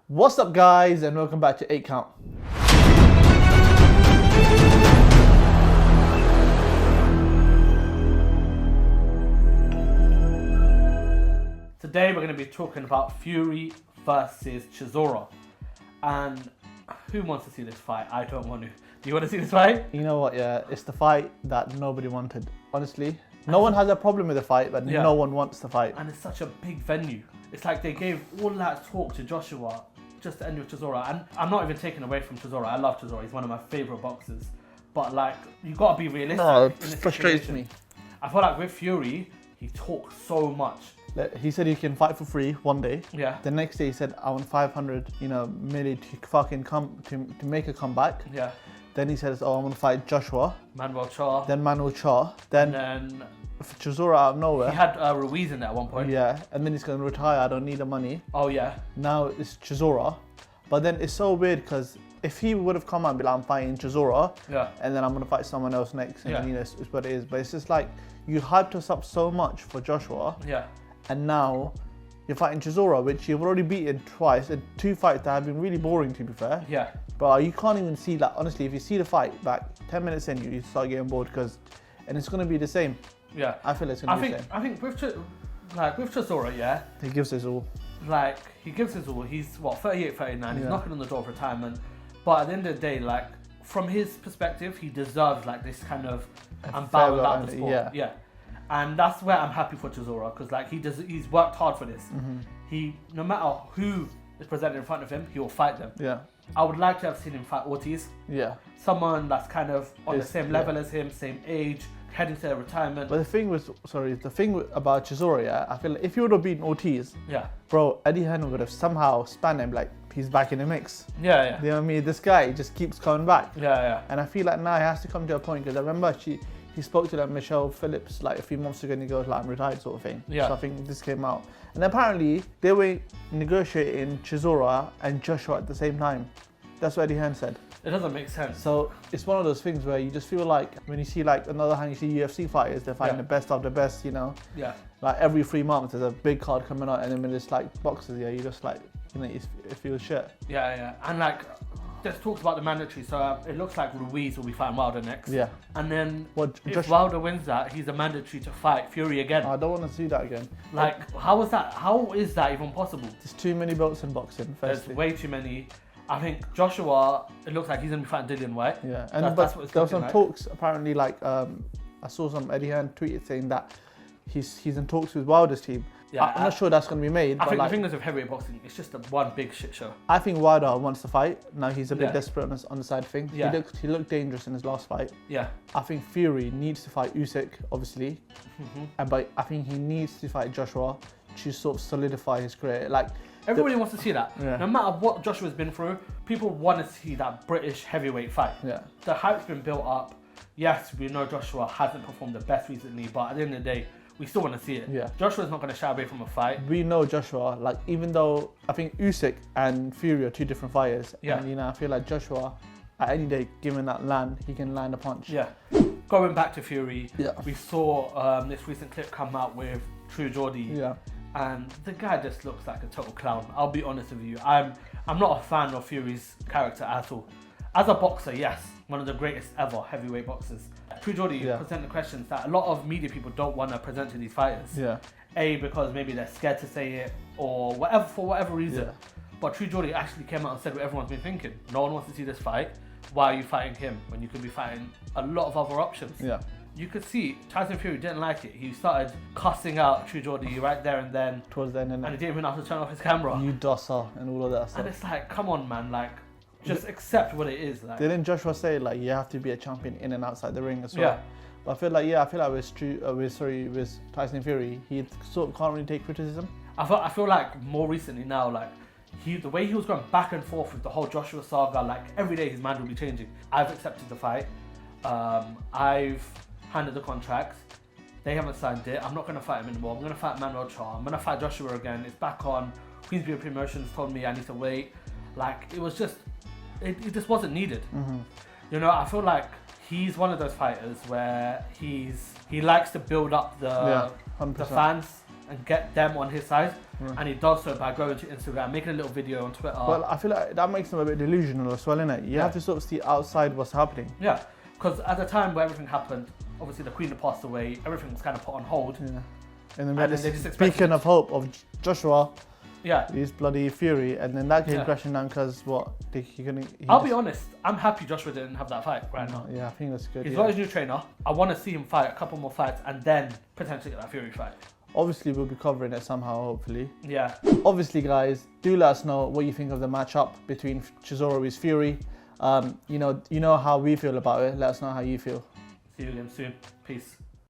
What's up, guys, and welcome back to 8 Count. Today we're going to be talking about Fury versus Chisora. And who wants to see this fight? I don't want to. Do you want to see this fight? You know what, yeah, it's the fight that nobody wanted, honestly. No one has a problem with the fight, but no one wants the fight. And it's such a big venue. It's like they gave all that talk to Joshua just to end with Chisora. And I'm not even taking away from Chisora. I love Chisora. He's one of my favourite boxers. But like, you got to be realistic. No, it frustrates me. I feel like with Fury, he talks so much. He said he can fight for free one day. Yeah. The next day he said, I want 500, merely to fucking to make a comeback. Yeah. Then he says, oh, I want to fight Joshua. Manuel Charr. Then Chisora out of nowhere. He had Ruiz in there at one point. Yeah. And then he's going to retire. I don't need the money. Oh, yeah. Now it's Chisora. But then it's so weird because if he would have come out and be like, I'm fighting Chisora. Yeah. And then I'm going to fight someone else next. And it's what it is. But it's just like, you hyped us up so much for Joshua. Yeah. And now you're fighting Chisora, which you've already beaten twice in 2 fights that have been really boring, to be fair. Yeah. But you can't even see that. Honestly, if you see the fight back 10 minutes in, you start getting bored and it's going to be the same. Yeah. I feel it's going to be the same. I think with Chisora, yeah. He gives his all. He gives his all. He's 38, 39. He's knocking on the door of retirement. But at the end of the day, from his perspective, he deserves this kind of I'm bad without the sport. Yeah. And that's where I'm happy for Chisora because he's worked hard for this. Mm-hmm. He, no matter who is presented in front of him, he will fight them. Yeah. I would like to have seen him fight Ortiz. Yeah. Someone that's kind of on the same level as him, same age, heading to retirement. But the thing about Chisora, yeah, I feel like if he would have beaten Ortiz, bro, Eddie Hearn would have somehow spanned him he's back in the mix. Yeah. You know what I mean? This guy just keeps coming back. Yeah. And I feel like now he has to come to a point because I remember he spoke to Michelle Phillips a few months ago and he goes I'm retired sort of thing. Yeah. So I think this came out. And apparently they were negotiating Chisora and Joshua at the same time. That's what Eddie Hearn said. It doesn't make sense. So it's one of those things where you just feel like when you see another hand, you see UFC fighters, they're fighting the best of the best, Yeah. Every 3 months there's a big card coming out and then when it's boxers, you just it feels shit. Yeah. And there's talks about the mandatory, so it looks like Ruiz will be fighting Wilder next. Yeah. And then if Wilder wins that, he's a mandatory to fight Fury again. I don't want to see that again. How is that even possible? There's too many belts in boxing, firstly. There's way too many. I think Joshua, it looks like he's going to be fighting Dillian White. Yeah, and that's what it's there were some talks, apparently, I saw some Eddie Hearn tweeted saying that he's in talks with Wilder's team. Yeah, I'm not sure that's going to be made. I think the thing is with heavyweight boxing, it's just one big shit show. I think Wilder wants to fight. Now he's a bit desperate on the side of things. Yeah. He looked dangerous in his last fight. Yeah. I think Fury needs to fight Usyk, obviously. Mm-hmm. But I think he needs to fight Joshua to sort of solidify his career. Everybody wants to see that. Yeah. No matter what Joshua's been through, people want to see that British heavyweight fight. Yeah. The hype's been built up. Yes, we know Joshua hasn't performed the best recently, but at the end of the day, we still want to see it. Yeah. Joshua's not going to shy away from a fight. We know Joshua, even though I think Usyk and Fury are 2 different fighters. Yeah. And, I feel like Joshua, at any day, given that land, he can land a punch. Yeah. Going back to Fury, we saw this recent clip come out with True Geordie. Yeah. And the guy just looks like a total clown. I'll be honest with you. I'm not a fan of Fury's character at all. As a boxer, yes, one of the greatest ever heavyweight boxers. True Geordie presented questions that a lot of media people don't want to present to these fighters. Yeah. Because maybe they're scared to say it or whatever, for whatever reason. Yeah. But True Geordie actually came out and said what everyone's been thinking. No one wants to see this fight. Why are you fighting him when you could be fighting a lot of other options? Yeah. You could see Tyson Fury didn't like it. He started cussing out True Geordie right there and then. Towards the end, and he didn't even have to turn off his camera. You dosser and all of that stuff. And it's come on, man, just accept what it is. Didn't Joshua say you have to be a champion in and outside the ring as well? Yeah. But I feel like with Tyson Fury, he sort of can't really take criticism. I feel like more recently now, the way he was going back and forth with the whole Joshua saga, every day his mind will be changing. I've accepted the fight. I've handed the contract. They haven't signed it. I'm not going to fight him anymore. I'm going to fight Manuel Charr. I'm going to fight Joshua again. It's back on. Queensbury Promotions told me I need to wait. It was just, it just wasn't needed. Mm-hmm. I feel like he's one of those fighters where he likes to build up the fans and get them on his side. And he does so by going to Instagram, making a little video on Twitter. Well, I feel like that makes him a bit delusional as well, innit? You have to sort of see outside what's happening. Yeah, because at the time where everything happened, obviously the Queen had passed away, everything was kind of put on hold. Yeah. And then we had And then this they just beacon of hope of Joshua, Yeah. his bloody Fury, and then that came crashing down because what? I'll be honest, I'm happy Joshua didn't have that fight right now. Yeah, I think that's good. He's got his new trainer. I want to see him fight a couple more fights and then potentially get that Fury fight. Obviously, we'll be covering it somehow, hopefully. Yeah. Obviously, guys, do let us know what you think of the matchup between Chisora vs Fury. You know how we feel about it. Let us know how you feel. See you again soon. Peace.